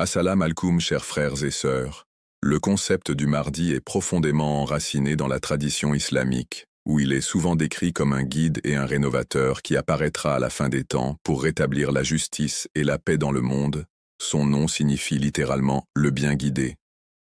Assalam alkoum, chers frères et sœurs. Le concept du mardi est profondément enraciné dans la tradition islamique, où il est souvent décrit comme un guide et un rénovateur qui apparaîtra à la fin des temps pour rétablir la justice et la paix dans le monde. Son nom signifie littéralement « le bien guidé ».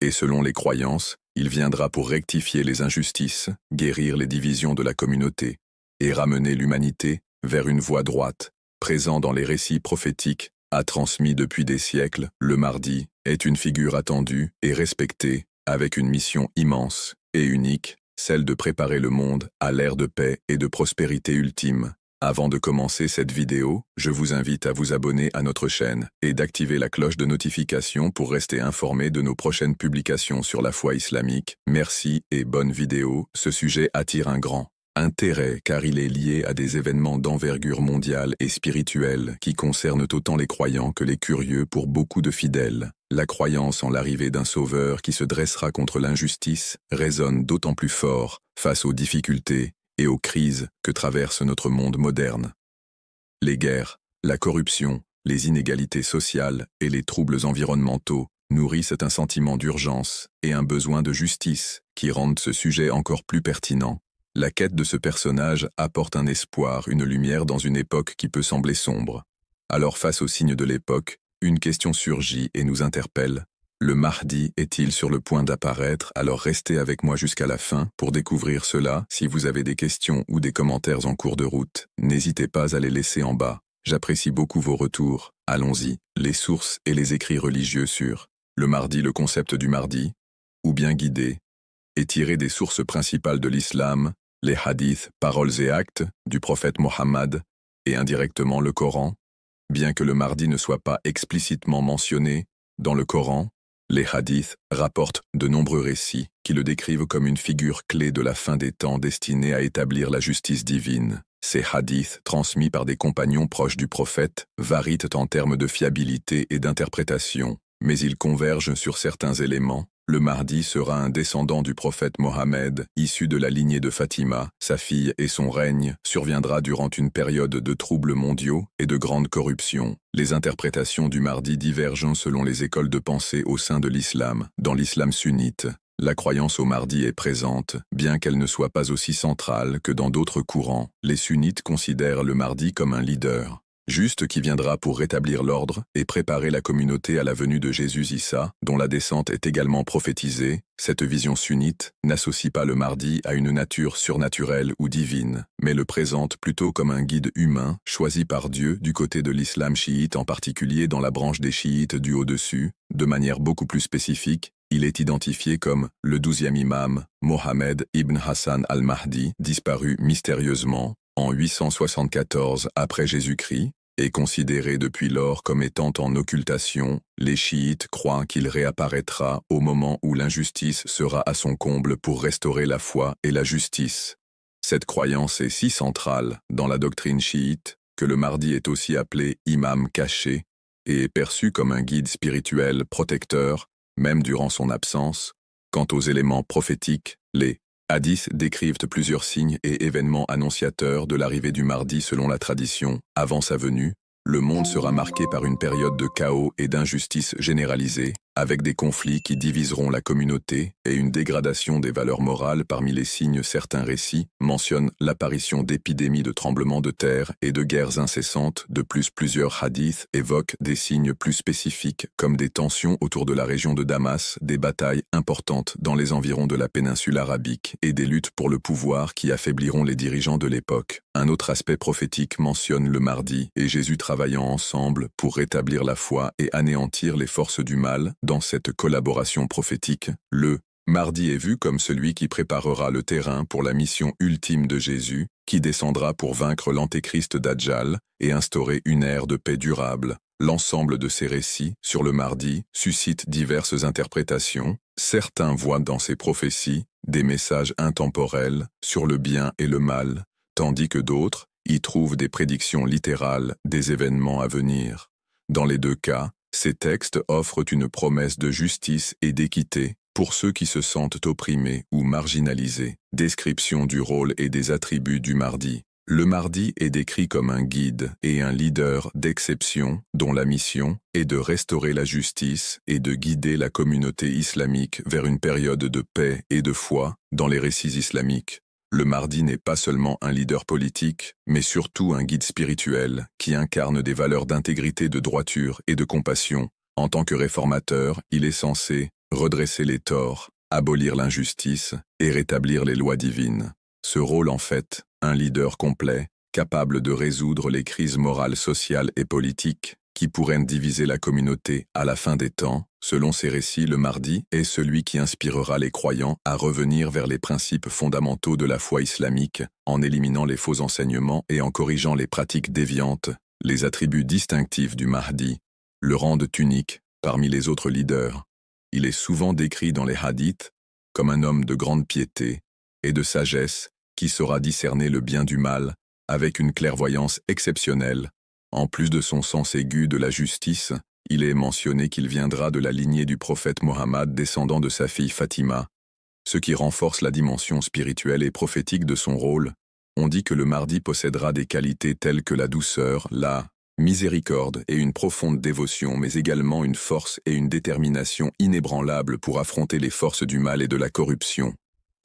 Et selon les croyances, il viendra pour rectifier les injustices, guérir les divisions de la communauté, et ramener l'humanité vers une voie droite. Présent dans les récits prophétiques, a transmis depuis des siècles, le mardi est une figure attendue et respectée, avec une mission immense et unique, celle de préparer le monde à l'ère de paix et de prospérité ultime. Avant de commencer cette vidéo, je vous invite à vous abonner à notre chaîne et d'activer la cloche de notification pour rester informé de nos prochaines publications sur la foi islamique. Merci et bonne vidéo. Ce sujet attire un grand intérêt car il est lié à des événements d'envergure mondiale et spirituelle qui concernent autant les croyants que les curieux pour beaucoup de fidèles. La croyance en l'arrivée d'un sauveur qui se dressera contre l'injustice résonne d'autant plus fort face aux difficultés et aux crises que traverse notre monde moderne. Les guerres, la corruption, les inégalités sociales et les troubles environnementaux nourrissent un sentiment d'urgence et un besoin de justice qui rendent ce sujet encore plus pertinent. La quête de ce personnage apporte un espoir, une lumière dans une époque qui peut sembler sombre. Alors face aux signes de l'époque, une question surgit et nous interpelle. Le Mahdi est-il sur le point d'apparaître? Alors restez avec moi jusqu'à la fin pour découvrir cela. Si vous avez des questions ou des commentaires en cours de route, n'hésitez pas à les laisser en bas. J'apprécie beaucoup vos retours. Allons-y. Les sources et les écrits religieux sur le Mahdi, le concept du Mahdi, ou bien guidé, est tiré des sources principales de l'islam, les hadiths, paroles et actes du prophète Mohammed, et indirectement le Coran. Bien que le Mahdi ne soit pas explicitement mentionné dans le Coran, les hadiths rapportent de nombreux récits qui le décrivent comme une figure clé de la fin des temps destinée à établir la justice divine. Ces hadiths, transmis par des compagnons proches du prophète, varient en termes de fiabilité et d'interprétation, mais ils convergent sur certains éléments. Le Mahdi sera un descendant du prophète Mohammed, issu de la lignée de Fatima, sa fille, et son règne surviendra durant une période de troubles mondiaux et de grande corruption. Les interprétations du Mahdi divergent selon les écoles de pensée au sein de l'islam. Dans l'islam sunnite, la croyance au Mahdi est présente, bien qu'elle ne soit pas aussi centrale que dans d'autres courants. Les sunnites considèrent le Mahdi comme un leader juste qui viendra pour rétablir l'ordre et préparer la communauté à la venue de Jésus Issa, dont la descente est également prophétisée. Cette vision sunnite n'associe pas le Mahdi à une nature surnaturelle ou divine, mais le présente plutôt comme un guide humain choisi par Dieu du côté de l'islam chiite, en particulier dans la branche des chiites du au-dessus. De manière beaucoup plus spécifique, il est identifié comme le 12e imam, Mohammed ibn Hassan al-Mahdi, disparu mystérieusement en 874 après Jésus-Christ, est considéré depuis lors comme étant en occultation. Les chiites croient qu'il réapparaîtra au moment où l'injustice sera à son comble pour restaurer la foi et la justice. Cette croyance est si centrale dans la doctrine chiite que le Mahdi est aussi appelé imam caché et est perçu comme un guide spirituel protecteur, même durant son absence. Quant aux éléments prophétiques, les hadiths décrivent plusieurs signes et événements annonciateurs de l'arrivée du Mahdi selon la tradition. Avant sa venue, le monde sera marqué par une période de chaos et d'injustice généralisée, avec des conflits qui diviseront la communauté et une dégradation des valeurs morales. Parmi les signes, certains récits mentionnent l'apparition d'épidémies, de tremblements de terre et de guerres incessantes. De plus, plusieurs hadiths évoquent des signes plus spécifiques, comme des tensions autour de la région de Damas, des batailles importantes dans les environs de la péninsule arabique et des luttes pour le pouvoir qui affaibliront les dirigeants de l'époque. Un autre aspect prophétique mentionne le Mahdi et Jésus travaillant ensemble pour rétablir la foi et anéantir les forces du mal. Dans cette collaboration prophétique, le Mahdi est vu comme celui qui préparera le terrain pour la mission ultime de Jésus, qui descendra pour vaincre l'antéchrist Dajjal et instaurer une ère de paix durable. L'ensemble de ces récits sur le Mahdi suscite diverses interprétations. Certains voient dans ces prophéties des messages intemporels sur le bien et le mal, tandis que d'autres y trouvent des prédictions littérales des événements à venir. Dans les deux cas, ces textes offrent une promesse de justice et d'équité pour ceux qui se sentent opprimés ou marginalisés. Description du rôle et des attributs du Mahdi. Le Mahdi est décrit comme un guide et un leader d'exception dont la mission est de restaurer la justice et de guider la communauté islamique vers une période de paix et de foi dans les récits islamiques. Le Mahdi n'est pas seulement un leader politique, mais surtout un guide spirituel qui incarne des valeurs d'intégrité, de droiture et de compassion. En tant que réformateur, il est censé redresser les torts, abolir l'injustice et rétablir les lois divines. Ce rôle en fait un leader complet, capable de résoudre les crises morales, sociales et politiques qui pourraient diviser la communauté à la fin des temps. Selon ces récits, le Mahdi est celui qui inspirera les croyants à revenir vers les principes fondamentaux de la foi islamique, en éliminant les faux enseignements et en corrigeant les pratiques déviantes. Les attributs distinctifs du Mahdi le rendent unique parmi les autres leaders. Il est souvent décrit dans les hadiths comme un homme de grande piété et de sagesse qui saura discerner le bien du mal avec une clairvoyance exceptionnelle. En plus de son sens aigu de la justice, il est mentionné qu'il viendra de la lignée du prophète Mohammed descendant de sa fille Fatima, ce qui renforce la dimension spirituelle et prophétique de son rôle. On dit que le Mahdi possédera des qualités telles que la douceur, la miséricorde et une profonde dévotion, mais également une force et une détermination inébranlables pour affronter les forces du mal et de la corruption.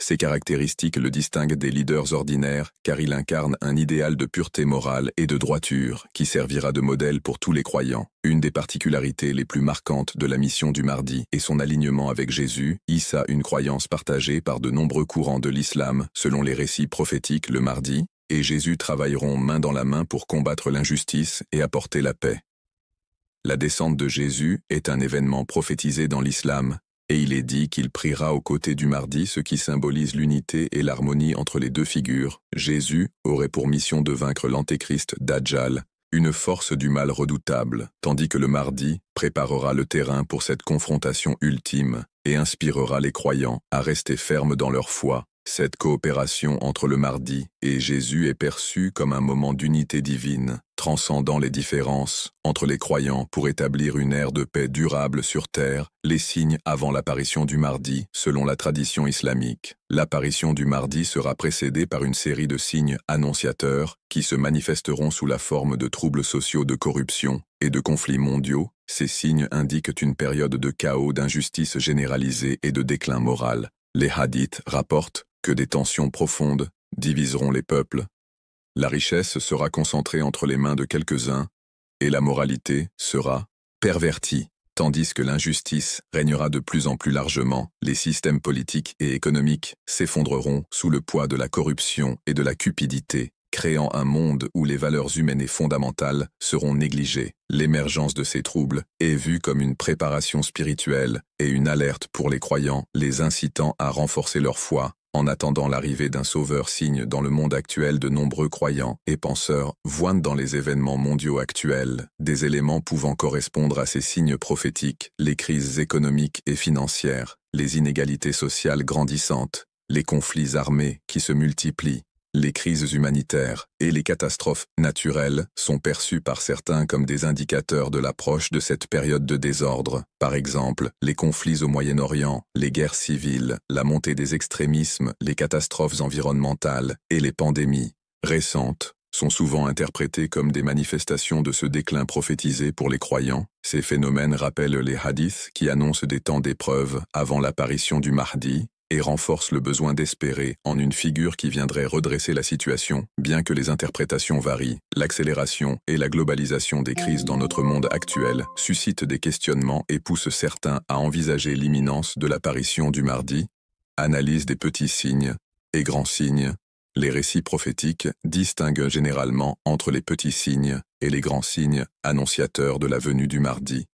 Ces caractéristiques le distinguent des leaders ordinaires car il incarne un idéal de pureté morale et de droiture qui servira de modèle pour tous les croyants. Une des particularités les plus marquantes de la mission du Mahdi est son alignement avec Jésus, Issa, une croyance partagée par de nombreux courants de l'islam. Selon les récits prophétiques, le Mahdi et Jésus travailleront main dans la main pour combattre l'injustice et apporter la paix. La descente de Jésus est un événement prophétisé dans l'islam, et il est dit qu'il priera aux côtés du Mahdi, ce qui symbolise l'unité et l'harmonie entre les deux figures. Jésus aurait pour mission de vaincre l'antéchrist Dajjal, une force du mal redoutable, tandis que le Mahdi préparera le terrain pour cette confrontation ultime et inspirera les croyants à rester fermes dans leur foi. Cette coopération entre le Mahdi et Jésus est perçue comme un moment d'unité divine, transcendant les différences entre les croyants pour établir une ère de paix durable sur terre. Les signes avant l'apparition du Mahdi, selon la tradition islamique. L'apparition du Mahdi sera précédée par une série de signes annonciateurs qui se manifesteront sous la forme de troubles sociaux, de corruption et de conflits mondiaux. Ces signes indiquent une période de chaos, d'injustice généralisée et de déclin moral. Les hadiths rapportent que des tensions profondes diviseront les peuples. La richesse sera concentrée entre les mains de quelques-uns, et la moralité sera pervertie, tandis que l'injustice régnera de plus en plus largement. Les systèmes politiques et économiques s'effondreront sous le poids de la corruption et de la cupidité, créant un monde où les valeurs humaines et fondamentales seront négligées. L'émergence de ces troubles est vue comme une préparation spirituelle et une alerte pour les croyants, les incitant à renforcer leur foi. En attendant l'arrivée d'un sauveur, signe dans le monde actuel, de nombreux croyants et penseurs voient dans les événements mondiaux actuels des éléments pouvant correspondre à ces signes prophétiques: les crises économiques et financières, les inégalités sociales grandissantes, les conflits armés qui se multiplient. Les crises humanitaires et les catastrophes naturelles sont perçues par certains comme des indicateurs de l'approche de cette période de désordre. Par exemple, les conflits au Moyen-Orient, les guerres civiles, la montée des extrémismes, les catastrophes environnementales et les pandémies récentes sont souvent interprétés comme des manifestations de ce déclin prophétisé pour les croyants. Ces phénomènes rappellent les hadiths qui annoncent des temps d'épreuve avant l'apparition du Mahdi, et renforce le besoin d'espérer en une figure qui viendrait redresser la situation. Bien que les interprétations varient, l'accélération et la globalisation des crises dans notre monde actuel suscitent des questionnements et poussent certains à envisager l'imminence de l'apparition du Mahdi. Analyse des petits signes et grands signes. Les récits prophétiques distinguent généralement entre les petits signes et les grands signes annonciateurs de la venue du Mahdi.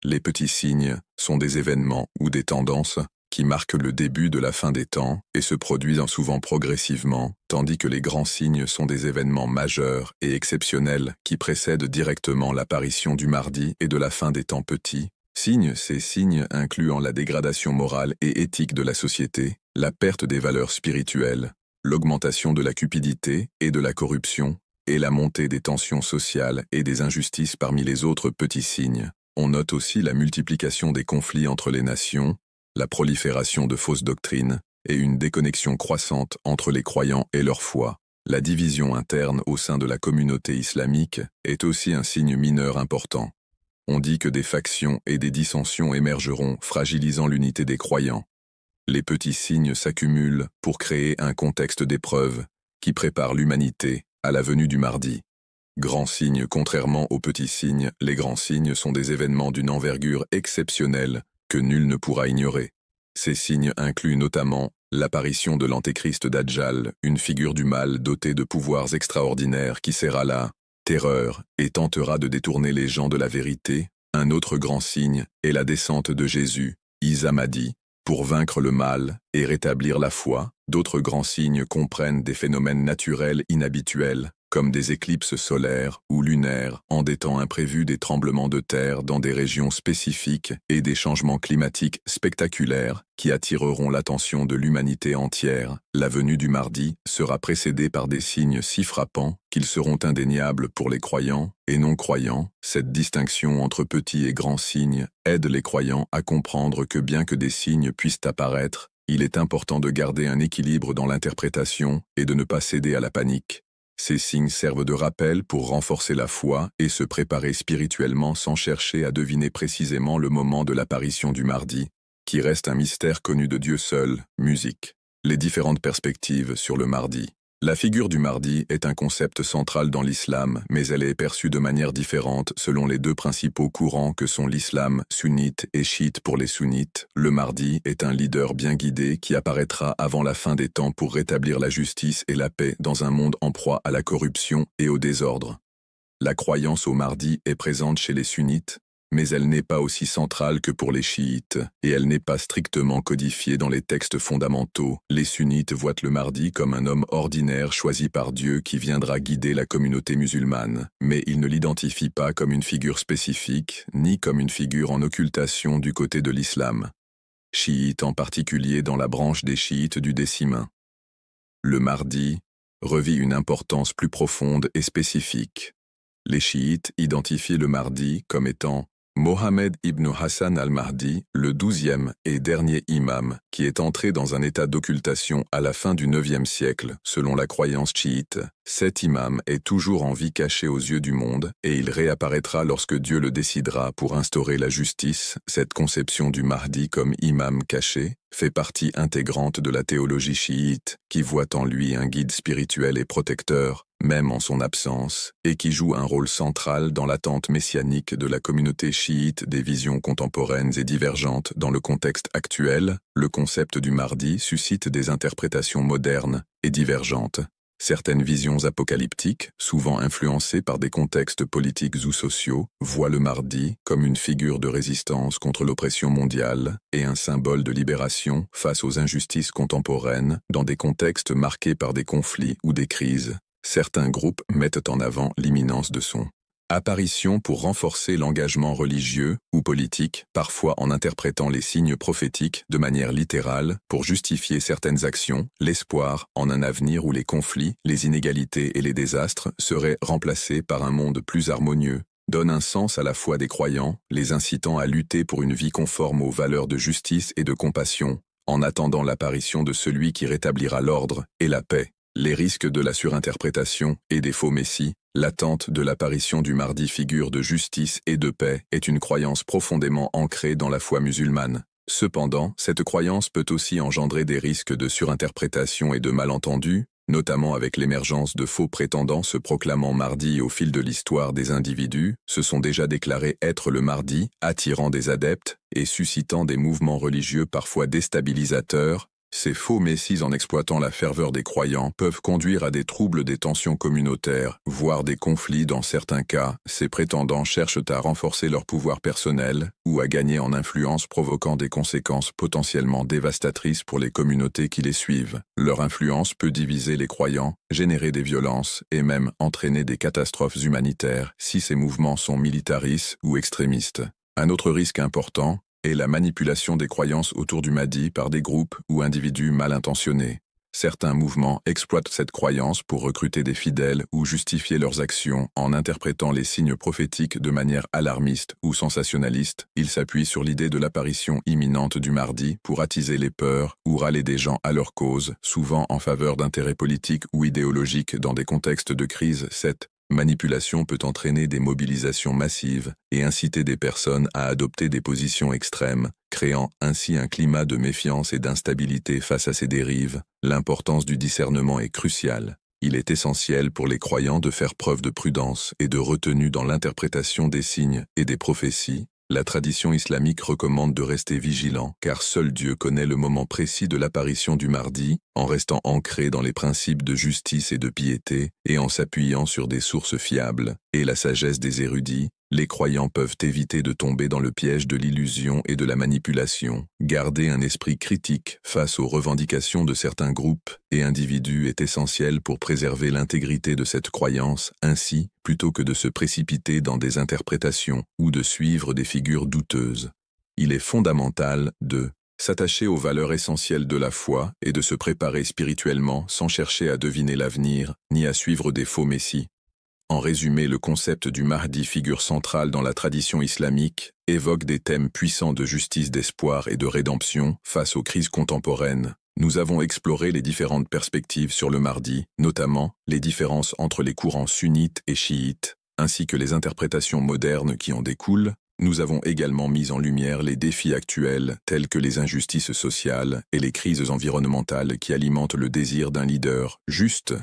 Les petits signes sont des événements ou des tendances qui marquent le début de la fin des temps et se produisent souvent progressivement, tandis que les grands signes sont des événements majeurs et exceptionnels qui précèdent directement l'apparition du Mahdi et de la fin des temps petits. Ces signes incluant la dégradation morale et éthique de la société, la perte des valeurs spirituelles, l'augmentation de la cupidité et de la corruption, et la montée des tensions sociales et des injustices parmi les autres petits signes. On note aussi la multiplication des conflits entre les nations, la prolifération de fausses doctrines et une déconnexion croissante entre les croyants et leur foi. La division interne au sein de la communauté islamique est aussi un signe mineur important. On dit que des factions et des dissensions émergeront, fragilisant l'unité des croyants. Les petits signes s'accumulent pour créer un contexte d'épreuve qui prépare l'humanité à la venue du Mahdi. Grands signes, contrairement aux petits signes, les grands signes sont des événements d'une envergure exceptionnelle que nul ne pourra ignorer. Ces signes incluent notamment l'apparition de l'antéchrist Dajjal, une figure du mal dotée de pouvoirs extraordinaires qui sera la terreur et tentera de détourner les gens de la vérité. Un autre grand signe est la descente de Jésus, Isa Mahdi, pour vaincre le mal et rétablir la foi. D'autres grands signes comprennent des phénomènes naturels inhabituels, comme des éclipses solaires ou lunaires, en des temps imprévus, des tremblements de terre dans des régions spécifiques et des changements climatiques spectaculaires qui attireront l'attention de l'humanité entière. La venue du Mahdi sera précédée par des signes si frappants qu'ils seront indéniables pour les croyants et non-croyants. Cette distinction entre petits et grands signes aide les croyants à comprendre que bien que des signes puissent apparaître, il est important de garder un équilibre dans l'interprétation et de ne pas céder à la panique. Ces signes servent de rappel pour renforcer la foi et se préparer spirituellement sans chercher à deviner précisément le moment de l'apparition du Mahdi, qui reste un mystère connu de Dieu seul. Musique. Les différentes perspectives sur le Mahdi. La figure du Mahdi est un concept central dans l'islam, mais elle est perçue de manière différente selon les deux principaux courants que sont l'islam sunnite et chiite. Pour les sunnites, le Mahdi est un leader bien guidé qui apparaîtra avant la fin des temps pour rétablir la justice et la paix dans un monde en proie à la corruption et au désordre. La croyance au Mahdi est présente chez les sunnites, mais elle n'est pas aussi centrale que pour les chiites, et elle n'est pas strictement codifiée dans les textes fondamentaux. Les sunnites voient le Mahdi comme un homme ordinaire choisi par Dieu qui viendra guider la communauté musulmane, mais ils ne l'identifient pas comme une figure spécifique, ni comme une figure en occultation du côté de l'islam. Chiite en particulier dans la branche des chiites du décimain. Le Mahdi revit une importance plus profonde et spécifique. Les chiites identifient le Mahdi comme étant Mohammed ibn Hassan al-Mahdi, le 12e et dernier imam, qui est entré dans un état d'occultation à la fin du 9e siècle, selon la croyance chiite. Cet imam est toujours en vie caché aux yeux du monde, et il réapparaîtra lorsque Dieu le décidera pour instaurer la justice. Cette conception du Mahdi comme imam caché fait partie intégrante de la théologie chiite, qui voit en lui un guide spirituel et protecteur, même en son absence, et qui joue un rôle central dans l'attente messianique de la communauté chiite. Des visions contemporaines et divergentes dans le contexte actuel, le concept du Mahdi suscite des interprétations modernes et divergentes. Certaines visions apocalyptiques, souvent influencées par des contextes politiques ou sociaux, voient le Mahdi comme une figure de résistance contre l'oppression mondiale et un symbole de libération face aux injustices contemporaines dans des contextes marqués par des conflits ou des crises. Certains groupes mettent en avant l'imminence de son apparition pour renforcer l'engagement religieux ou politique, parfois en interprétant les signes prophétiques de manière littérale pour justifier certaines actions, l'espoir en un avenir où les conflits, les inégalités et les désastres seraient remplacés par un monde plus harmonieux, donne un sens à la foi des croyants, les incitant à lutter pour une vie conforme aux valeurs de justice et de compassion, en attendant l'apparition de celui qui rétablira l'ordre et la paix. Les risques de la surinterprétation et des faux messies, l'attente de l'apparition du Mahdi, figure de justice et de paix, est une croyance profondément ancrée dans la foi musulmane. Cependant, cette croyance peut aussi engendrer des risques de surinterprétation et de malentendus, notamment avec l'émergence de faux prétendants se proclamant Mahdi. Au fil de l'histoire, des individus se sont déjà déclarés être le Mahdi, attirant des adeptes et suscitant des mouvements religieux parfois déstabilisateurs. Ces faux messies, en exploitant la ferveur des croyants, peuvent conduire à des troubles, des tensions communautaires, voire des conflits. Dans certains cas, ces prétendants cherchent à renforcer leur pouvoir personnel ou à gagner en influence, provoquant des conséquences potentiellement dévastatrices pour les communautés qui les suivent. Leur influence peut diviser les croyants, générer des violences et même entraîner des catastrophes humanitaires si ces mouvements sont militaristes ou extrémistes. Un autre risque important et la manipulation des croyances autour du Mahdi par des groupes ou individus mal intentionnés. Certains mouvements exploitent cette croyance pour recruter des fidèles ou justifier leurs actions en interprétant les signes prophétiques de manière alarmiste ou sensationnaliste. Ils s'appuient sur l'idée de l'apparition imminente du mardi pour attiser les peurs ou râler des gens à leur cause, souvent en faveur d'intérêts politiques ou idéologiques dans des contextes de crise. Cette manipulation peut entraîner des mobilisations massives et inciter des personnes à adopter des positions extrêmes, créant ainsi un climat de méfiance et d'instabilité face à ces dérives. L'importance du discernement est cruciale. Il est essentiel pour les croyants de faire preuve de prudence et de retenue dans l'interprétation des signes et des prophéties. La tradition islamique recommande de rester vigilant, car seul Dieu connaît le moment précis de l'apparition du mardi, en restant ancré dans les principes de justice et de piété, et en s'appuyant sur des sources fiables, et la sagesse des érudits. Les croyants peuvent éviter de tomber dans le piège de l'illusion et de la manipulation. Garder un esprit critique face aux revendications de certains groupes et individus est essentiel pour préserver l'intégrité de cette croyance. Ainsi, plutôt que de se précipiter dans des interprétations ou de suivre des figures douteuses, il est fondamental de s'attacher aux valeurs essentielles de la foi et de se préparer spirituellement sans chercher à deviner l'avenir ni à suivre des faux messies. En résumé, le concept du Mahdi, figure centrale dans la tradition islamique, évoque des thèmes puissants de justice, d'espoir et de rédemption face aux crises contemporaines. Nous avons exploré les différentes perspectives sur le Mahdi, notamment les différences entre les courants sunnites et chiites, ainsi que les interprétations modernes qui en découlent. Nous avons également mis en lumière les défis actuels, tels que les injustices sociales et les crises environnementales qui alimentent le désir d'un leader juste.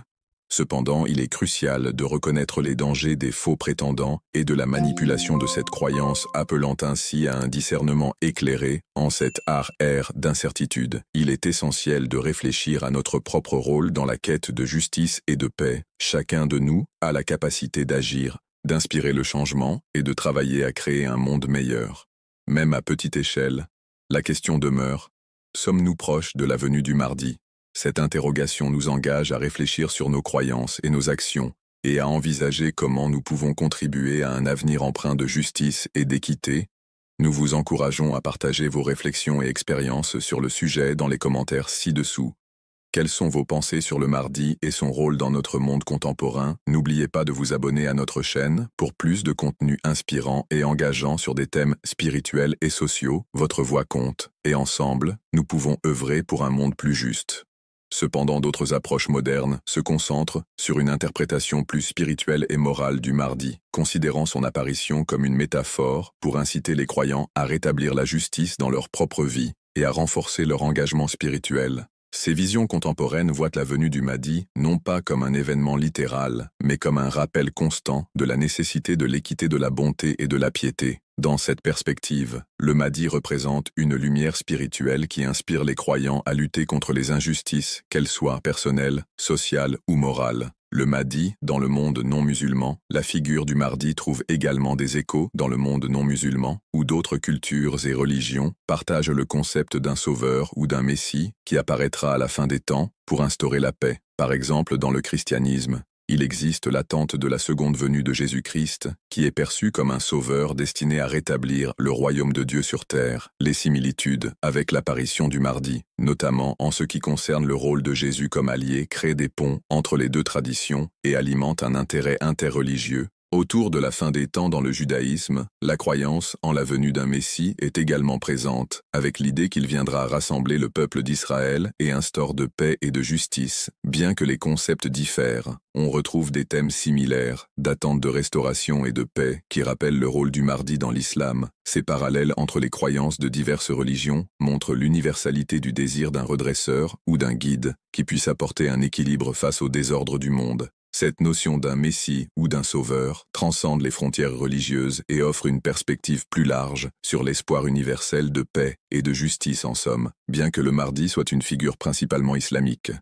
Cependant, il est crucial de reconnaître les dangers des faux prétendants et de la manipulation de cette croyance, appelant ainsi à un discernement éclairé. En cette ère d'incertitude, il est essentiel de réfléchir à notre propre rôle dans la quête de justice et de paix. Chacun de nous a la capacité d'agir, d'inspirer le changement et de travailler à créer un monde meilleur. Même à petite échelle, la question demeure: sommes-nous proches de la venue du mardi ? Cette interrogation nous engage à réfléchir sur nos croyances et nos actions, et à envisager comment nous pouvons contribuer à un avenir empreint de justice et d'équité. Nous vous encourageons à partager vos réflexions et expériences sur le sujet dans les commentaires ci-dessous. Quelles sont vos pensées sur le mardi et son rôle dans notre monde contemporain? N'oubliez pas de vous abonner à notre chaîne pour plus de contenu inspirant et engageant sur des thèmes spirituels et sociaux. Votre voix compte, et ensemble, nous pouvons œuvrer pour un monde plus juste. Cependant, d'autres approches modernes se concentrent sur une interprétation plus spirituelle et morale du mardi, considérant son apparition comme une métaphore pour inciter les croyants à rétablir la justice dans leur propre vie et à renforcer leur engagement spirituel. Ces visions contemporaines voient la venue du Mahdi non pas comme un événement littéral, mais comme un rappel constant de la nécessité de l'équité, de la bonté et de la piété. Dans cette perspective, le Mahdi représente une lumière spirituelle qui inspire les croyants à lutter contre les injustices, qu'elles soient personnelles, sociales ou morales. Le Mahdi, dans le monde non musulman, la figure du Mahdi trouve également des échos dans le monde non musulman, où d'autres cultures et religions partagent le concept d'un sauveur ou d'un messie qui apparaîtra à la fin des temps pour instaurer la paix. Par exemple, dans le christianisme, il existe l'attente de la seconde venue de Jésus-Christ, qui est perçue comme un sauveur destiné à rétablir le royaume de Dieu sur terre. Les similitudes avec l'apparition du mardi, notamment en ce qui concerne le rôle de Jésus comme allié, créent des ponts entre les deux traditions et alimentent un intérêt interreligieux. Autour de la fin des temps dans le judaïsme, la croyance en la venue d'un Messie est également présente, avec l'idée qu'il viendra rassembler le peuple d'Israël et instaure de paix et de justice. Bien que les concepts diffèrent, on retrouve des thèmes similaires, d'attente de restauration et de paix, qui rappellent le rôle du mardi dans l'islam. Ces parallèles entre les croyances de diverses religions montrent l'universalité du désir d'un redresseur ou d'un guide qui puisse apporter un équilibre face au désordre du monde. Cette notion d'un messie ou d'un sauveur transcende les frontières religieuses et offre une perspective plus large sur l'espoir universel de paix et de justice en somme, bien que le mardi soit une figure principalement islamique.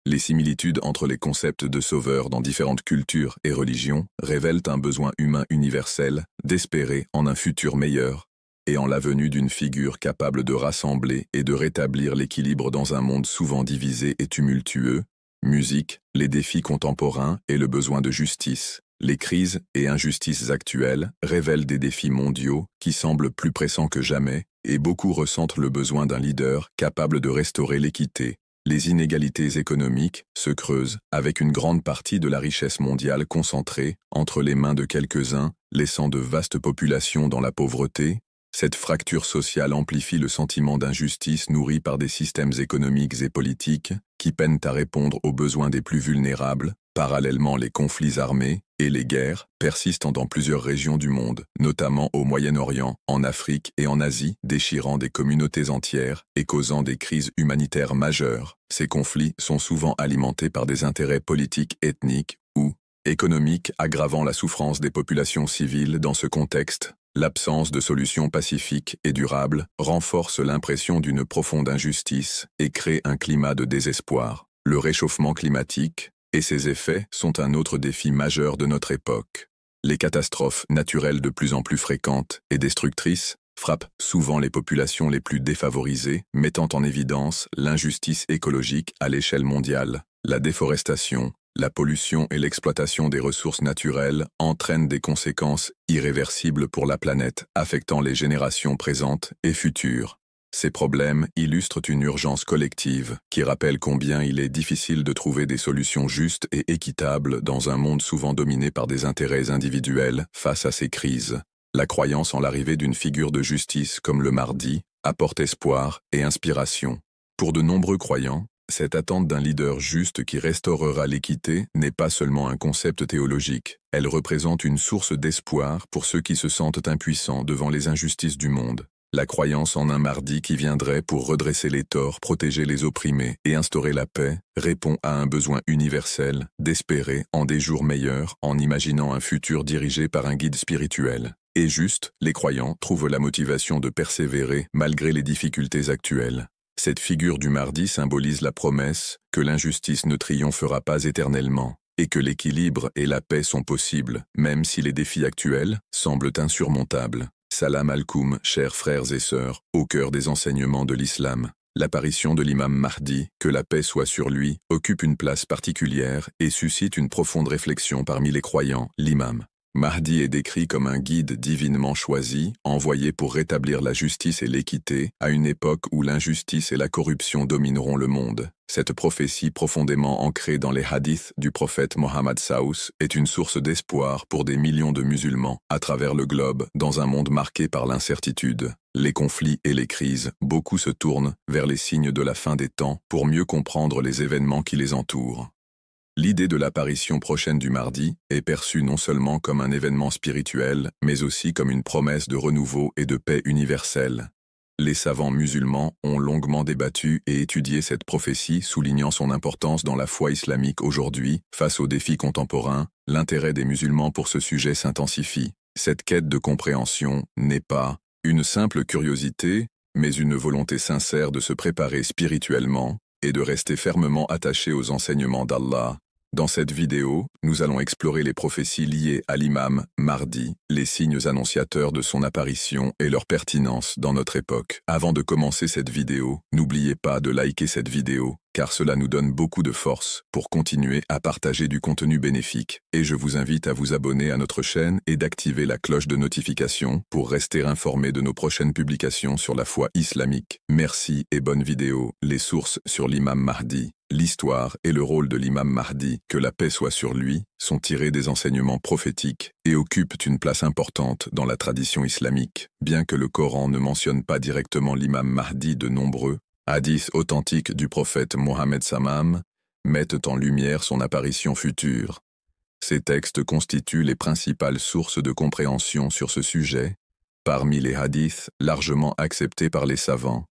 Les similitudes entre les concepts de sauveur dans différentes cultures et religions révèlent un besoin humain universel d'espérer en un futur meilleur et en la venue d'une figure capable de rassembler et de rétablir l'équilibre dans un monde souvent divisé et tumultueux. Musique, les défis contemporains et le besoin de justice. Les crises et injustices actuelles révèlent des défis mondiaux qui semblent plus pressants que jamais, et beaucoup ressentent le besoin d'un leader capable de restaurer l'équité, Les inégalités économiques se creusent, avec une grande partie de la richesse mondiale concentrée entre les mains de quelques-uns, laissant de vastes populations dans la pauvreté. Cette fracture sociale amplifie le sentiment d'injustice nourri par des systèmes économiques et politiques qui peinent à répondre aux besoins des plus vulnérables. Parallèlement, les conflits armés et les guerres persistent dans plusieurs régions du monde, notamment au Moyen-Orient, en Afrique et en Asie, déchirant des communautés entières et causant des crises humanitaires majeures. Ces conflits sont souvent alimentés par des intérêts politiques, ethniques ou économiques, aggravant la souffrance des populations civiles. Dans ce contexte, l'absence de solutions pacifiques et durables renforce l'impression d'une profonde injustice et crée un climat de désespoir. Le réchauffement climatique et ses effets sont un autre défi majeur de notre époque. Les catastrophes naturelles de plus en plus fréquentes et destructrices frappent souvent les populations les plus défavorisées, mettant en évidence l'injustice écologique à l'échelle mondiale. La déforestation, la pollution et l'exploitation des ressources naturelles entraînent des conséquences irréversibles pour la planète, affectant les générations présentes et futures. Ces problèmes illustrent une urgence collective qui rappelle combien il est difficile de trouver des solutions justes et équitables dans un monde souvent dominé par des intérêts individuels. Face à ces crises, la croyance en l'arrivée d'une figure de justice comme le Mahdi apporte espoir et inspiration. Pour de nombreux croyants, cette attente d'un leader juste qui restaurera l'équité n'est pas seulement un concept théologique, elle représente une source d'espoir pour ceux qui se sentent impuissants devant les injustices du monde. La croyance en un Mahdi qui viendrait pour redresser les torts, protéger les opprimés et instaurer la paix répond à un besoin universel d'espérer en des jours meilleurs en imaginant un futur dirigé par un guide spirituel. Et juste, les croyants trouvent la motivation de persévérer malgré les difficultés actuelles. Cette figure du Mahdi symbolise la promesse que l'injustice ne triomphera pas éternellement et que l'équilibre et la paix sont possibles, même si les défis actuels semblent insurmontables. Salam alkoum, chers frères et sœurs, au cœur des enseignements de l'islam. L'apparition de l'imam Mahdi, que la paix soit sur lui, occupe une place particulière et suscite une profonde réflexion parmi les croyants. L'imam Mahdi est décrit comme un guide divinement choisi, envoyé pour rétablir la justice et l'équité, à une époque où l'injustice et la corruption domineront le monde. Cette prophétie profondément ancrée dans les hadiths du prophète Mohammed Saous est une source d'espoir pour des millions de musulmans à travers le globe, dans un monde marqué par l'incertitude, les conflits et les crises. Beaucoup se tournent vers les signes de la fin des temps pour mieux comprendre les événements qui les entourent. L'idée de l'apparition prochaine du Mahdi est perçue non seulement comme un événement spirituel, mais aussi comme une promesse de renouveau et de paix universelle. Les savants musulmans ont longuement débattu et étudié cette prophétie, soulignant son importance dans la foi islamique aujourd'hui. Face aux défis contemporains, l'intérêt des musulmans pour ce sujet s'intensifie. Cette quête de compréhension n'est pas une simple curiosité, mais une volonté sincère de se préparer spirituellement et de rester fermement attaché aux enseignements d'Allah. Dans cette vidéo, nous allons explorer les prophéties liées à l'imam Mahdi, les signes annonciateurs de son apparition et leur pertinence dans notre époque. Avant de commencer cette vidéo, n'oubliez pas de liker cette vidéo, car cela nous donne beaucoup de force pour continuer à partager du contenu bénéfique. Et je vous invite à vous abonner à notre chaîne et d'activer la cloche de notification pour rester informé de nos prochaines publications sur la foi islamique. Merci et bonne vidéo. Les sources sur l'imam Mahdi. L'histoire et le rôle de l'imam Mahdi, que la paix soit sur lui, sont tirés des enseignements prophétiques et occupent une place importante dans la tradition islamique. Bien que le Coran ne mentionne pas directement l'imam Mahdi, de nombreux hadiths authentiques du prophète Mohammed Samam mettent en lumière son apparition future. Ces textes constituent les principales sources de compréhension sur ce sujet. Parmi les hadiths largement acceptés par les savants,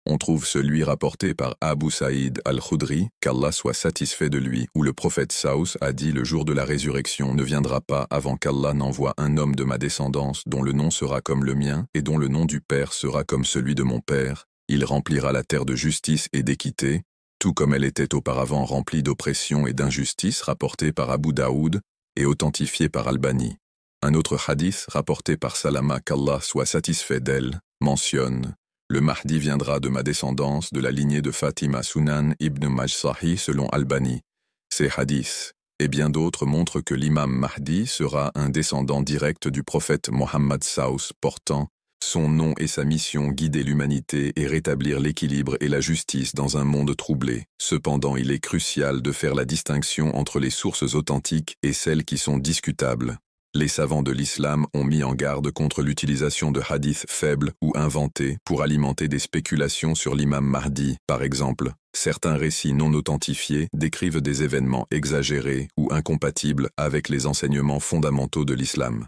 on trouve celui rapporté par Abu Saïd al-Khudri, qu'Allah soit satisfait de lui, où le prophète Saous a dit: le jour de la résurrection ne viendra pas avant qu'Allah n'envoie un homme de ma descendance dont le nom sera comme le mien et dont le nom du père sera comme celui de mon père. Il remplira la terre de justice et d'équité, tout comme elle était auparavant remplie d'oppression et d'injustice, rapporté par Abu Daoud et authentifié par Albani. Un autre hadith rapporté par Salama, qu'Allah soit satisfait d'elle, mentionne: le Mahdi viendra de ma descendance, de la lignée de Fatima Sunan ibn Majsahi selon Albani. Ces hadiths et bien d'autres montrent que l'imam Mahdi sera un descendant direct du prophète Mohammed Saous, portant Son nom et sa mission guider l'humanité et rétablir l'équilibre et la justice dans un monde troublé. Cependant, il est crucial de faire la distinction entre les sources authentiques et celles qui sont discutables. Les savants de l'islam ont mis en garde contre l'utilisation de hadiths faibles ou inventés pour alimenter des spéculations sur l'imam Mahdi. Par exemple, certains récits non authentifiés décrivent des événements exagérés ou incompatibles avec les enseignements fondamentaux de l'islam.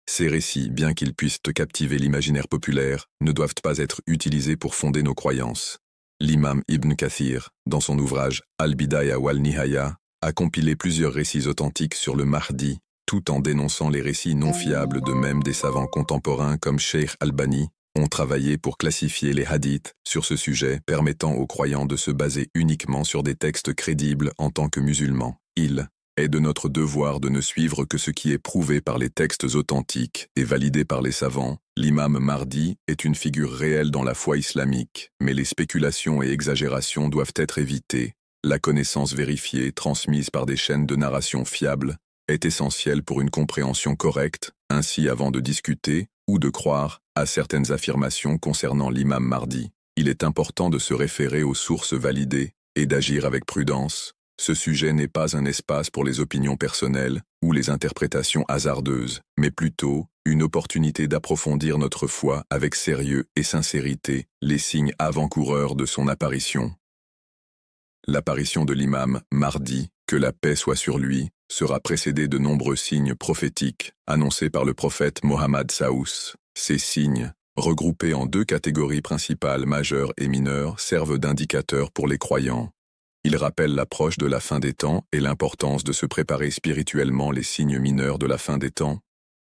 Ces récits, bien qu'ils puissent captiver l'imaginaire populaire, ne doivent pas être utilisés pour fonder nos croyances. L'imam Ibn Kathir, dans son ouvrage Al-Bidaya wal-Nihaya, a compilé plusieurs récits authentiques sur le Mahdi, tout en dénonçant les récits non fiables. De même, des savants contemporains comme Sheikh Albani ont travaillé pour classifier les hadiths sur ce sujet, permettant aux croyants de se baser uniquement sur des textes crédibles en tant que musulmans. Il est de notre devoir de ne suivre que ce qui est prouvé par les textes authentiques et validé par les savants. L'imam Mahdi est une figure réelle dans la foi islamique, mais les spéculations et exagérations doivent être évitées. La connaissance vérifiée, transmise par des chaînes de narration fiables, est essentielle pour une compréhension correcte. Ainsi, avant de discuter ou de croire à certaines affirmations concernant l'imam Mahdi, il est important de se référer aux sources validées et d'agir avec prudence. Ce sujet n'est pas un espace pour les opinions personnelles ou les interprétations hasardeuses, mais plutôt une opportunité d'approfondir notre foi avec sérieux et sincérité. Les signes avant-coureurs de son apparition. L'apparition de l'imam Mahdi, que la paix soit sur lui, sera précédée de nombreux signes prophétiques annoncés par le prophète Mohammed Saous. Ces signes, regroupés en deux catégories principales majeures et mineures, servent d'indicateurs pour les croyants. Ils rappellent l'approche de la fin des temps et l'importance de se préparer spirituellement. Les signes mineurs de la fin des temps.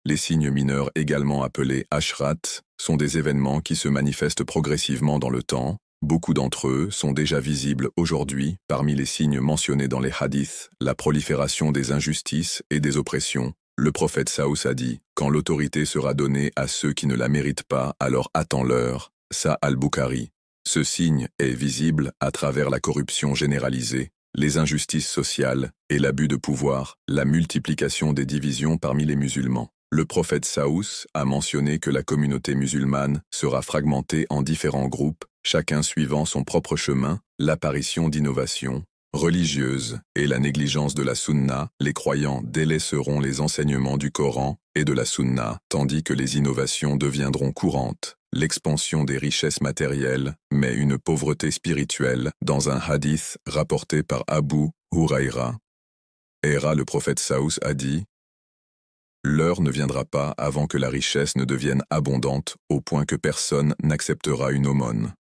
Les signes mineurs, également appelés ashrat, sont des événements qui se manifestent progressivement dans le temps. Beaucoup d'entre eux sont déjà visibles aujourd'hui. Parmi les signes mentionnés dans les hadiths, la prolifération des injustices et des oppressions. Le prophète Saous a dit « Quand l'autorité sera donnée à ceux qui ne la méritent pas, alors attends-leur » Sahih al-Bukhari. Ce signe est visible à travers la corruption généralisée, les injustices sociales et l'abus de pouvoir, la multiplication des divisions parmi les musulmans. Le prophète Saous a mentionné que la communauté musulmane sera fragmentée en différents groupes, chacun suivant son propre chemin. L'apparition d'innovations religieuses et la négligence de la sunna. Les croyants délaisseront les enseignements du Coran et de la sunna, tandis que les innovations deviendront courantes. L'expansion des richesses matérielles, mais une pauvreté spirituelle. Dans un hadith rapporté par Abu Huraira, le prophète Saous a dit « L'heure ne viendra pas avant que la richesse ne devienne abondante au point que personne n'acceptera une aumône. »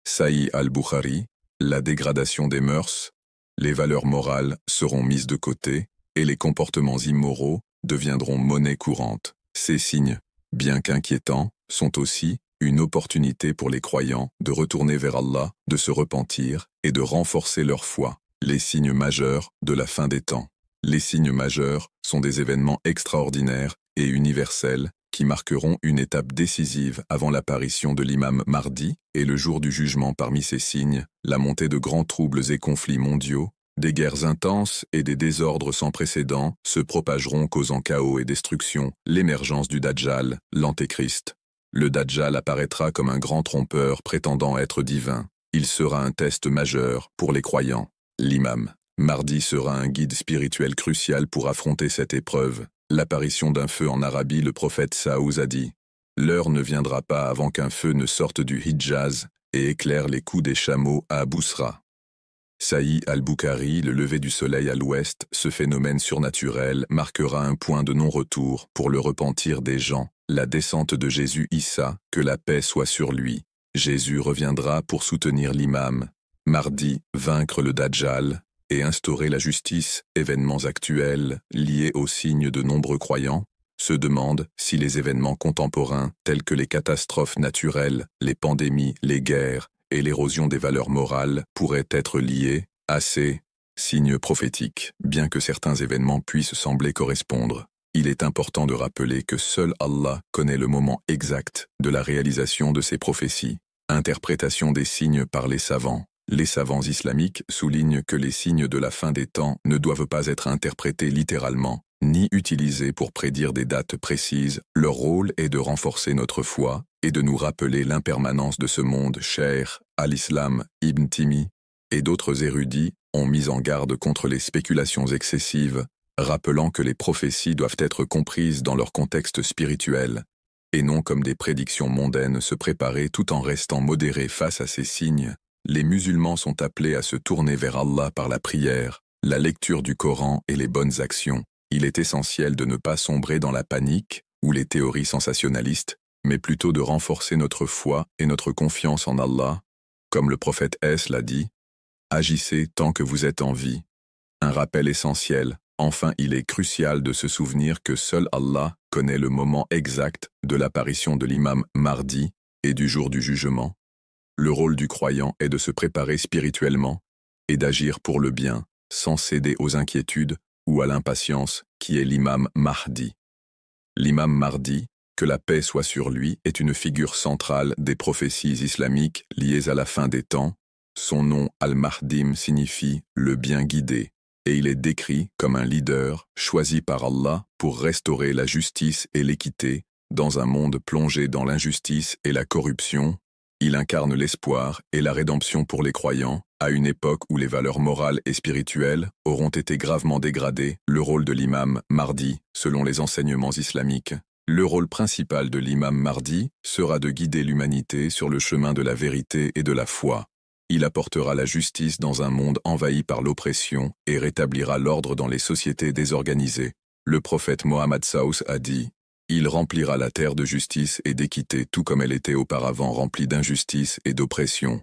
Sahih al-Bukhari, la dégradation des mœurs, les valeurs morales seront mises de côté et les comportements immoraux deviendront monnaie courante. Ces signes, bien qu'inquiétants, sont aussi une opportunité pour les croyants de retourner vers Allah, de se repentir et de renforcer leur foi. Les signes majeurs de la fin des temps. Les signes majeurs sont des événements extraordinaires et universels qui marqueront une étape décisive avant l'apparition de l'imam Mahdi et le jour du jugement. Parmi ces signes, la montée de grands troubles et conflits mondiaux, des guerres intenses et des désordres sans précédent se propageront causant chaos et destruction. L'émergence du Dajjal, l'Antéchrist. Le Dajjal apparaîtra comme un grand trompeur prétendant être divin. Il sera un test majeur pour les croyants. L'imam Mahdi sera un guide spirituel crucial pour affronter cette épreuve. L'apparition d'un feu en Arabie. Le prophète Saous a dit « L'heure ne viendra pas avant qu'un feu ne sorte du Hijaz et éclaire les coups des chameaux à Bousra. » Sahih al-Bukhari. Le lever du soleil à l'ouest, ce phénomène surnaturel marquera un point de non-retour pour le repentir des gens. La descente de Jésus Issa, que la paix soit sur lui. Jésus reviendra pour soutenir l'imam Mahdi, vaincre le Dajjal et instaurer la justice. Événements actuels liés aux signes. De nombreux croyants se demandent si les événements contemporains tels que les catastrophes naturelles, les pandémies, les guerres et l'érosion des valeurs morales pourraient être liés à ces signes prophétiques. Bien que certains événements puissent sembler correspondre, il est important de rappeler que seul Allah connaît le moment exact de la réalisation de ces prophéties. Interprétation des signes par les savants. Les savants islamiques soulignent que les signes de la fin des temps ne doivent pas être interprétés littéralement. ni utilisés pour prédire des dates précises. Leur rôle est de renforcer notre foi et de nous rappeler l'impermanence de ce monde. Cheikh al-Islam Ibn Timi et d'autres érudits ont mis en garde contre les spéculations excessives, rappelant que les prophéties doivent être comprises dans leur contexte spirituel, et non comme des prédictions mondaines. Se préparer tout en restant modérés face à ces signes. Les musulmans sont appelés à se tourner vers Allah par la prière, la lecture du Coran et les bonnes actions. Il est essentiel de ne pas sombrer dans la panique ou les théories sensationnalistes, mais plutôt de renforcer notre foi et notre confiance en Allah. Comme le prophète l'a dit, « Agissez tant que vous êtes en vie ». Un rappel essentiel. Enfin, il est crucial de se souvenir que seul Allah connaît le moment exact de l'apparition de l'imam Mahdi et du jour du jugement. Le rôle du croyant est de se préparer spirituellement et d'agir pour le bien, sans céder aux inquiétudes ou à l'impatience qui est l'imam Mahdi. L'imam Mahdi, que la paix soit sur lui, est une figure centrale des prophéties islamiques liées à la fin des temps. Son nom Al-Mahdim signifie « le bien guidé » et il est décrit comme un leader choisi par Allah pour restaurer la justice et l'équité dans un monde plongé dans l'injustice et la corruption. Il incarne l'espoir et la rédemption pour les croyants, à une époque où les valeurs morales et spirituelles auront été gravement dégradées. Le rôle de l'imam Mahdi, selon les enseignements islamiques. Le rôle principal de l'imam Mahdi sera de guider l'humanité sur le chemin de la vérité et de la foi. Il apportera la justice dans un monde envahi par l'oppression et rétablira l'ordre dans les sociétés désorganisées. Le prophète Mohammed Saous a dit « Il remplira la terre de justice et d'équité tout comme elle était auparavant remplie d'injustice et d'oppression. »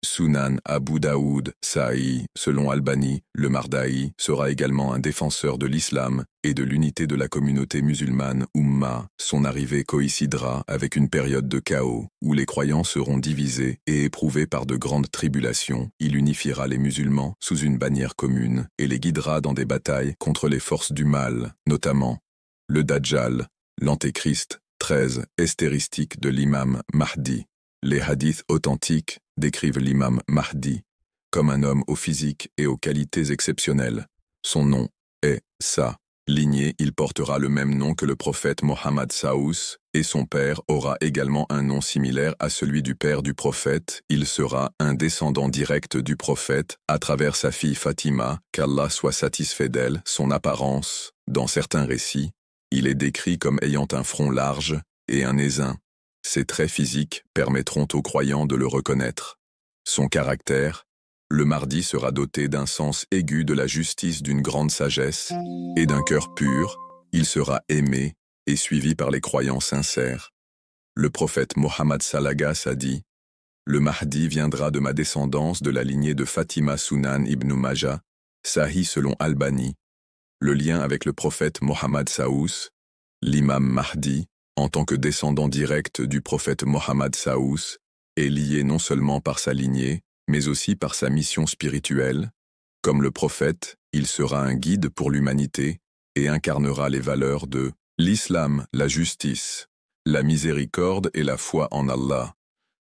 Sunan Abu Daoud, Sahih, selon Albani, le Mahdi sera également un défenseur de l'islam et de l'unité de la communauté musulmane Ummah. Son arrivée coïncidera avec une période de chaos où les croyants seront divisés et éprouvés par de grandes tribulations. Il unifiera les musulmans sous une bannière commune et les guidera dans des batailles contre les forces du mal, notamment le Dajjal, l'Antéchrist. 13. Estéristique de l'imam Mahdi. Les hadiths authentiques décrivent l'imam Mahdi comme un homme au physique et aux qualités exceptionnelles. Son nom est Sa. Lignée, il portera le même nom que le prophète Mohammed Saous, et son père aura également un nom similaire à celui du père du prophète. Il sera un descendant direct du prophète à travers sa fille Fatima, qu'Allah soit satisfait d'elle. Son apparence, dans certains récits, il est décrit comme ayant un front large et un nez sain. Ses traits physiques permettront aux croyants de le reconnaître. Son caractère, le Mahdi sera doté d'un sens aigu de la justice, d'une grande sagesse et d'un cœur pur. Il sera aimé et suivi par les croyants sincères. Le prophète Mohammed Salagas a dit « Le Mahdi viendra de ma descendance de la lignée de Fatima Sunan ibn Majah, Sahih selon Albani. » Le lien avec le prophète Mohammed Saous, l'imam Mahdi, en tant que descendant direct du prophète Mohammed Saous, est lié non seulement par sa lignée, mais aussi par sa mission spirituelle. Comme le prophète, il sera un guide pour l'humanité et incarnera les valeurs de l'islam, la justice, la miséricorde et la foi en Allah.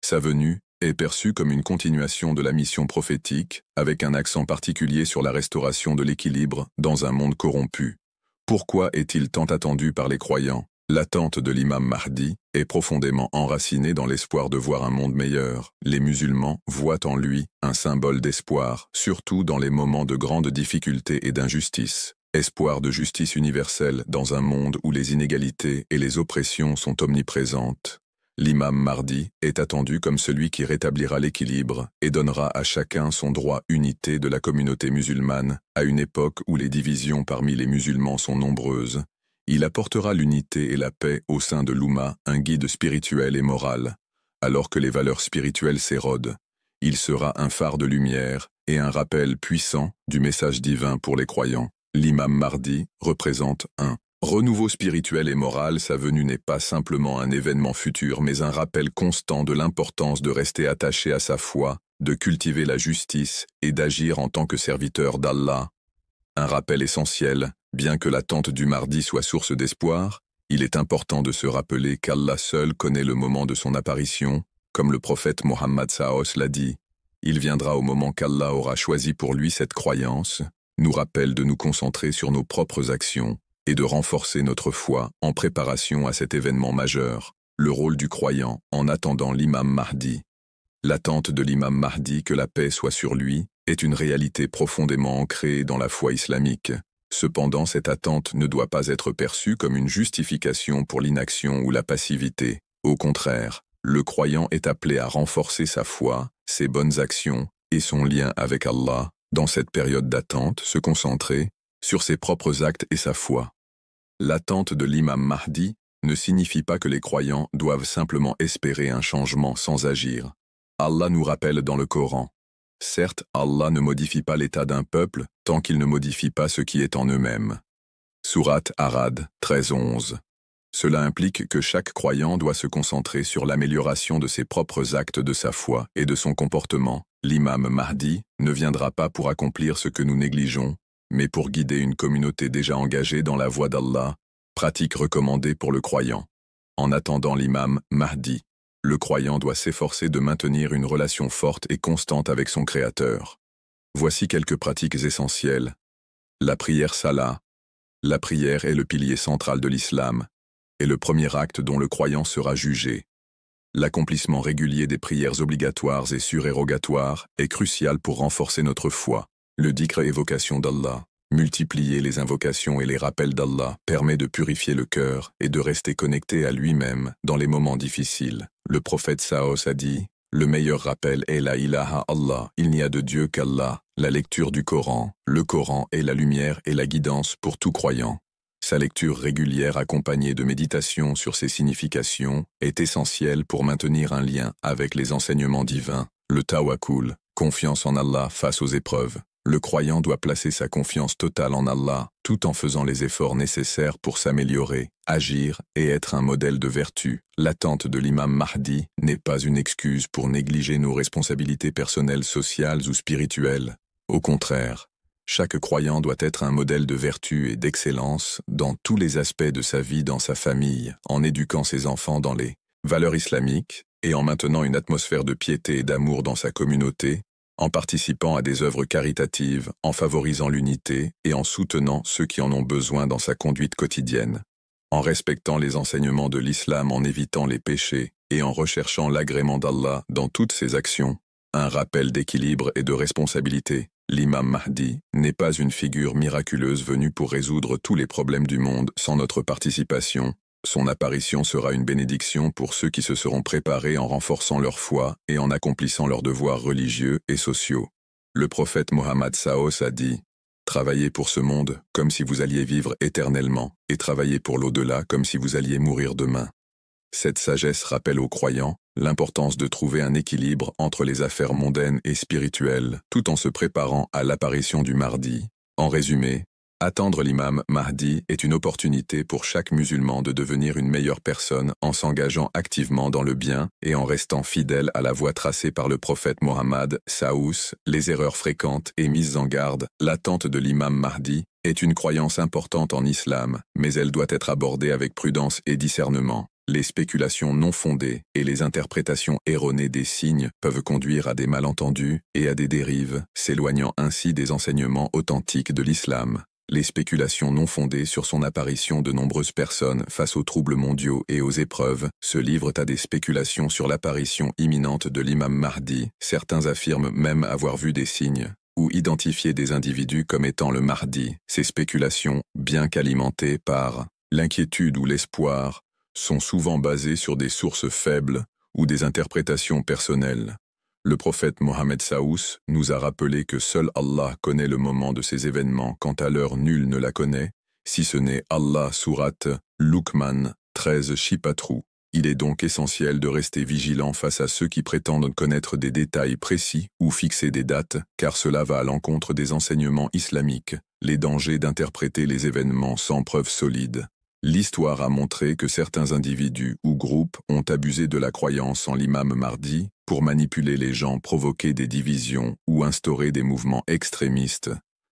Sa venue est perçue comme une continuation de la mission prophétique, avec un accent particulier sur la restauration de l'équilibre dans un monde corrompu. Pourquoi est-il tant attendu par les croyants ? L'attente de l'imam Mahdi est profondément enracinée dans l'espoir de voir un monde meilleur. Les musulmans voient en lui un symbole d'espoir, surtout dans les moments de grande difficulté et d'injustice. Espoir de justice universelle dans un monde où les inégalités et les oppressions sont omniprésentes. L'imam Mahdi est attendu comme celui qui rétablira l'équilibre et donnera à chacun son droit unité de la communauté musulmane, à une époque où les divisions parmi les musulmans sont nombreuses. Il apportera l'unité et la paix au sein de l'Oumma, un guide spirituel et moral. Alors que les valeurs spirituelles s'érodent, il sera un phare de lumière et un rappel puissant du message divin pour les croyants. L'imam Mahdi représente un renouveau spirituel et moral. Sa venue n'est pas simplement un événement futur, mais un rappel constant de l'importance de rester attaché à sa foi, de cultiver la justice et d'agir en tant que serviteur d'Allah. Un rappel essentiel, bien que l'attente du Mahdi soit source d'espoir, il est important de se rappeler qu'Allah seul connaît le moment de son apparition, comme le prophète Mohammed Saous l'a dit. Il viendra au moment qu'Allah aura choisi pour lui. Cette croyance nous rappelle de nous concentrer sur nos propres actions et de renforcer notre foi en préparation à cet événement majeur, le rôle du croyant en attendant l'imam Mahdi. L'attente de l'imam Mahdi, que la paix soit sur lui, est une réalité profondément ancrée dans la foi islamique. Cependant, cette attente ne doit pas être perçue comme une justification pour l'inaction ou la passivité. Au contraire, le croyant est appelé à renforcer sa foi, ses bonnes actions et son lien avec Allah, dans cette période d'attente, se concentrer sur ses propres actes et sa foi. L'attente de l'imam Mahdi ne signifie pas que les croyants doivent simplement espérer un changement sans agir. Allah nous rappelle dans le Coran: certes, Allah ne modifie pas l'état d'un peuple tant qu'il ne modifie pas ce qui est en eux-mêmes. Sourate Arad 13-11. Cela implique que chaque croyant doit se concentrer sur l'amélioration de ses propres actes de sa foi et de son comportement. L'imam Mahdi ne viendra pas pour accomplir ce que nous négligeons, mais pour guider une communauté déjà engagée dans la voie d'Allah, pratique recommandée pour le croyant. En attendant l'imam Mahdi, le croyant doit s'efforcer de maintenir une relation forte et constante avec son Créateur. Voici quelques pratiques essentielles. La prière Salah. La prière est le pilier central de l'islam, et le premier acte dont le croyant sera jugé. L'accomplissement régulier des prières obligatoires et surérogatoires est crucial pour renforcer notre foi. Le dhikr, évocation d'Allah. Multiplier les invocations et les rappels d'Allah permet de purifier le cœur et de rester connecté à lui-même dans les moments difficiles. Le prophète Saos a dit: le meilleur rappel est la ilaha Allah, il n'y a de Dieu qu'Allah. La lecture du Coran. Le Coran est la lumière et la guidance pour tout croyant. Sa lecture régulière accompagnée de méditation sur ses significations est essentielle pour maintenir un lien avec les enseignements divins. Le tawakkul, confiance en Allah face aux épreuves. Le croyant doit placer sa confiance totale en Allah, tout en faisant les efforts nécessaires pour s'améliorer, agir et être un modèle de vertu. L'attente de l'imam Mahdi n'est pas une excuse pour négliger nos responsabilités personnelles, sociales ou spirituelles. Au contraire, chaque croyant doit être un modèle de vertu et d'excellence dans tous les aspects de sa vie, dans sa famille, en éduquant ses enfants dans les valeurs islamiques et en maintenant une atmosphère de piété et d'amour dans sa communauté, en participant à des œuvres caritatives, en favorisant l'unité et en soutenant ceux qui en ont besoin dans sa conduite quotidienne, en respectant les enseignements de l'islam, en évitant les péchés et en recherchant l'agrément d'Allah dans toutes ses actions. Un rappel d'équilibre et de responsabilité. L'imam Mahdi n'est pas une figure miraculeuse venue pour résoudre tous les problèmes du monde sans notre participation. Son apparition sera une bénédiction pour ceux qui se seront préparés en renforçant leur foi et en accomplissant leurs devoirs religieux et sociaux. Le prophète Mohammed Saos a dit: travaillez pour ce monde comme si vous alliez vivre éternellement, et travaillez pour l'au-delà comme si vous alliez mourir demain. Cette sagesse rappelle aux croyants l'importance de trouver un équilibre entre les affaires mondaines et spirituelles, tout en se préparant à l'apparition du Mahdi. En résumé, attendre l'imam Mahdi est une opportunité pour chaque musulman de devenir une meilleure personne en s'engageant activement dans le bien et en restant fidèle à la voie tracée par le prophète Mohammed Saous. Les erreurs fréquentes et mises en garde. L'attente de l'imam Mahdi est une croyance importante en islam, mais elle doit être abordée avec prudence et discernement. Les spéculations non fondées et les interprétations erronées des signes peuvent conduire à des malentendus et à des dérives, s'éloignant ainsi des enseignements authentiques de l'islam. Les spéculations non fondées sur son apparition. De nombreuses personnes, face aux troubles mondiaux et aux épreuves, se livrent à des spéculations sur l'apparition imminente de l'imam Mahdi. Certains affirment même avoir vu des signes ou identifié des individus comme étant le Mahdi. Ces spéculations, bien qu'alimentées par l'inquiétude ou l'espoir, sont souvent basées sur des sources faibles ou des interprétations personnelles. Le prophète Mohammed Saous nous a rappelé que seul Allah connaît le moment de ces événements, quant à l'heure nul ne la connaît, si ce n'est Allah. Sourate Luqman 13 Chipatrou. Il est donc essentiel de rester vigilant face à ceux qui prétendent connaître des détails précis ou fixer des dates, car cela va à l'encontre des enseignements islamiques. Les dangers d'interpréter les événements sans preuves solides. L'histoire a montré que certains individus ou groupes ont abusé de la croyance en l'imam Mahdi pour manipuler les gens, provoquer des divisions ou instaurer des mouvements extrémistes.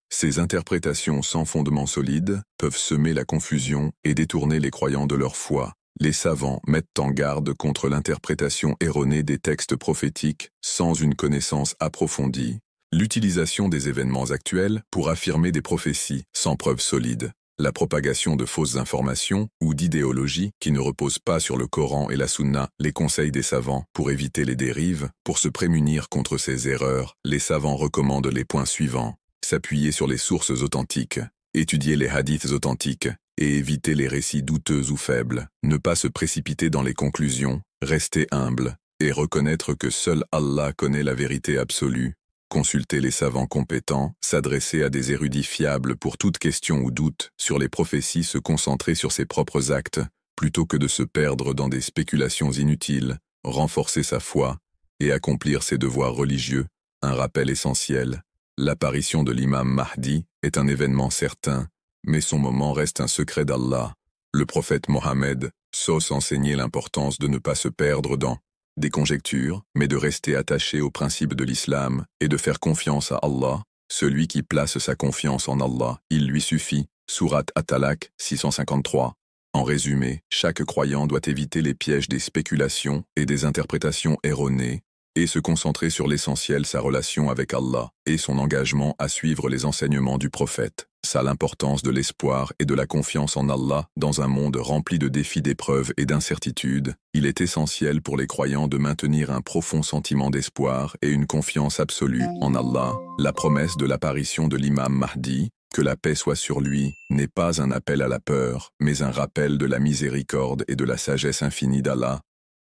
Ces interprétations sans fondement solide peuvent semer la confusion et détourner les croyants de leur foi. Les savants mettent en garde contre l'interprétation erronée des textes prophétiques sans une connaissance approfondie. L'utilisation des événements actuels pour affirmer des prophéties sans preuves solides. La propagation de fausses informations ou d'idéologies qui ne reposent pas sur le Coran et la Sunna, les conseils des savants pour éviter les dérives, pour se prémunir contre ces erreurs, les savants recommandent les points suivants. S'appuyer sur les sources authentiques, étudier les hadiths authentiques et éviter les récits douteux ou faibles, ne pas se précipiter dans les conclusions, rester humble et reconnaître que seul Allah connaît la vérité absolue. Consulter les savants compétents, s'adresser à des érudits fiables pour toute question ou doute sur les prophéties, se concentrer sur ses propres actes, plutôt que de se perdre dans des spéculations inutiles, renforcer sa foi et accomplir ses devoirs religieux. Un rappel essentiel. L'apparition de l'imam Mahdi est un événement certain, mais son moment reste un secret d'Allah. Le prophète Mohammed sauce enseigner l'importance de ne pas se perdre dans des conjectures, mais de rester attaché aux principes de l'islam et de faire confiance à Allah. Celui qui place sa confiance en Allah, il lui suffit. Sourate At-Talaq 653. En résumé, chaque croyant doit éviter les pièges des spéculations et des interprétations erronées, et se concentrer sur l'essentiel, sa relation avec Allah, et son engagement à suivre les enseignements du prophète. Ça l'importance de l'espoir et de la confiance en Allah dans un monde rempli de défis, d'épreuves et d'incertitudes. Il est essentiel pour les croyants de maintenir un profond sentiment d'espoir et une confiance absolue en Allah. La promesse de l'apparition de l'imam Mahdi, que la paix soit sur lui, n'est pas un appel à la peur, mais un rappel de la miséricorde et de la sagesse infinie d'Allah.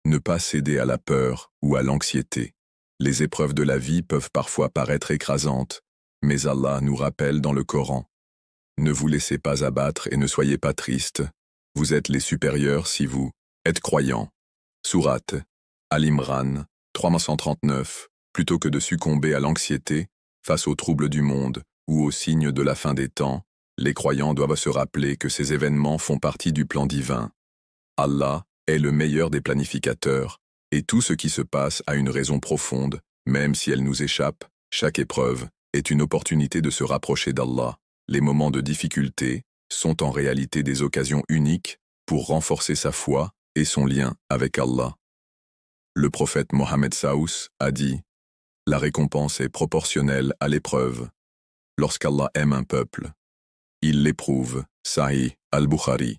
Ne pas céder à la peur ou à l'anxiété. Les épreuves de la vie peuvent parfois paraître écrasantes, mais Allah nous rappelle dans le Coran: ne vous laissez pas abattre et ne soyez pas tristes. Vous êtes les supérieurs si vous êtes croyants. Sourate Al-Imran 339. Plutôt que de succomber à l'anxiété face aux troubles du monde ou aux signes de la fin des temps, les croyants doivent se rappeler que ces événements font partie du plan divin. Allah est le meilleur des planificateurs, et tout ce qui se passe a une raison profonde, même si elle nous échappe. Chaque épreuve est une opportunité de se rapprocher d'Allah. Les moments de difficulté sont en réalité des occasions uniques pour renforcer sa foi et son lien avec Allah. Le prophète Mohammed Saous a dit: la récompense est proportionnelle à l'épreuve. Lorsqu'Allah aime un peuple, il l'éprouve. Sahih al-Bukhari.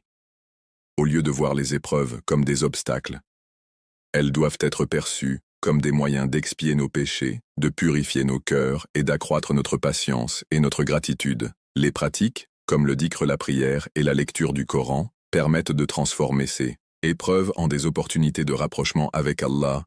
Au lieu de voir les épreuves comme des obstacles, elles doivent être perçues comme des moyens d'expier nos péchés, de purifier nos cœurs et d'accroître notre patience et notre gratitude. Les pratiques, comme le dhikr, la prière et la lecture du Coran, permettent de transformer ces épreuves en des opportunités de rapprochement avec Allah.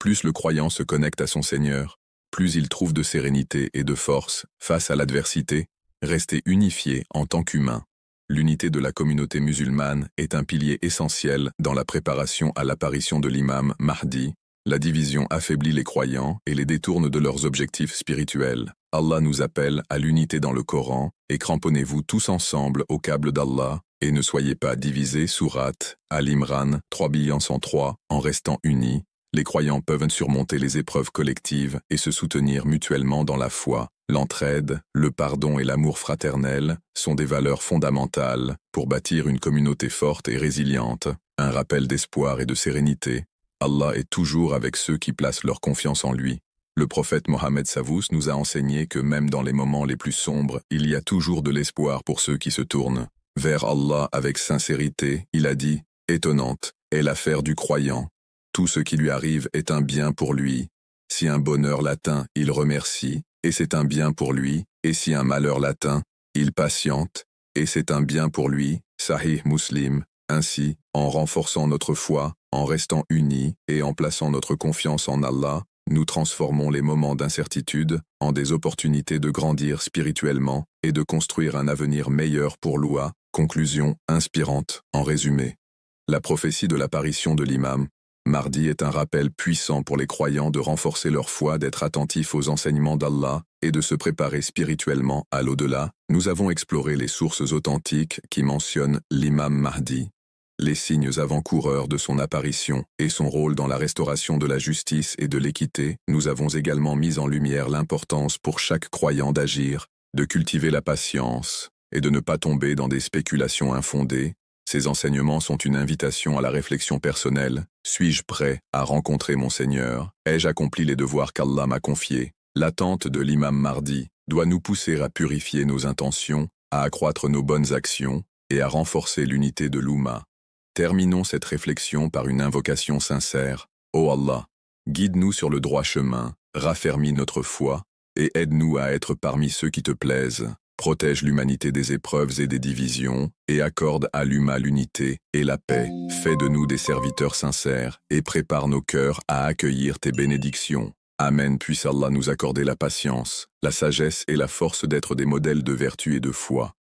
Plus le croyant se connecte à son Seigneur, plus il trouve de sérénité et de force face à l'adversité. Rester unifié en tant qu'humain. L'unité de la communauté musulmane est un pilier essentiel dans la préparation à l'apparition de l'imam Mahdi. La division affaiblit les croyants et les détourne de leurs objectifs spirituels. Allah nous appelle à l'unité dans le Coran, et cramponnez-vous tous ensemble au câble d'Allah, et ne soyez pas divisés. Sourate Al-Imran 3103. En restant unis, les croyants peuvent surmonter les épreuves collectives et se soutenir mutuellement dans la foi. L'entraide, le pardon et l'amour fraternel sont des valeurs fondamentales pour bâtir une communauté forte et résiliente. Un rappel d'espoir et de sérénité. Allah est toujours avec ceux qui placent leur confiance en lui. Le prophète Mohammed Saous nous a enseigné que même dans les moments les plus sombres, il y a toujours de l'espoir pour ceux qui se tournent vers Allah avec sincérité. Il a dit: étonnante est l'affaire du croyant. Tout ce qui lui arrive est un bien pour lui. Si un bonheur l'atteint, il remercie, et c'est un bien pour lui, et si un malheur l'atteint, il patiente, et c'est un bien pour lui. Sahih Muslim. Ainsi, en renforçant notre foi, en restant unis et en plaçant notre confiance en Allah, nous transformons les moments d'incertitude en des opportunités de grandir spirituellement et de construire un avenir meilleur pour l'Oua. Conclusion inspirante. En résumé, la prophétie de l'apparition de l'imam Mahdi est un rappel puissant pour les croyants de renforcer leur foi, d'être attentifs aux enseignements d'Allah et de se préparer spirituellement à l'au-delà. Nous avons exploré les sources authentiques qui mentionnent l'imam Mahdi, les signes avant-coureurs de son apparition et son rôle dans la restauration de la justice et de l'équité. Nous avons également mis en lumière l'importance pour chaque croyant d'agir, de cultiver la patience et de ne pas tomber dans des spéculations infondées. Ces enseignements sont une invitation à la réflexion personnelle. Suis-je prêt à rencontrer mon Seigneur? Ai-je accompli les devoirs qu'Allah m'a confiés? L'attente de l'imam Mahdi doit nous pousser à purifier nos intentions à accroître nos bonnes actions et à renforcer l'unité de l'Oumma. Terminons cette réflexion par une invocation sincère. Ô Allah, guide-nous sur le droit chemin, raffermis notre foi, et aide-nous à être parmi ceux qui te plaisent. Protège l'humanité des épreuves et des divisions, et accorde à l'Oumma l'unité et la paix. Fais de nous des serviteurs sincères, et prépare nos cœurs à accueillir tes bénédictions. Amen. Puisse Allah nous accorder la patience, la sagesse et la force d'être des modèles de vertu et de foi.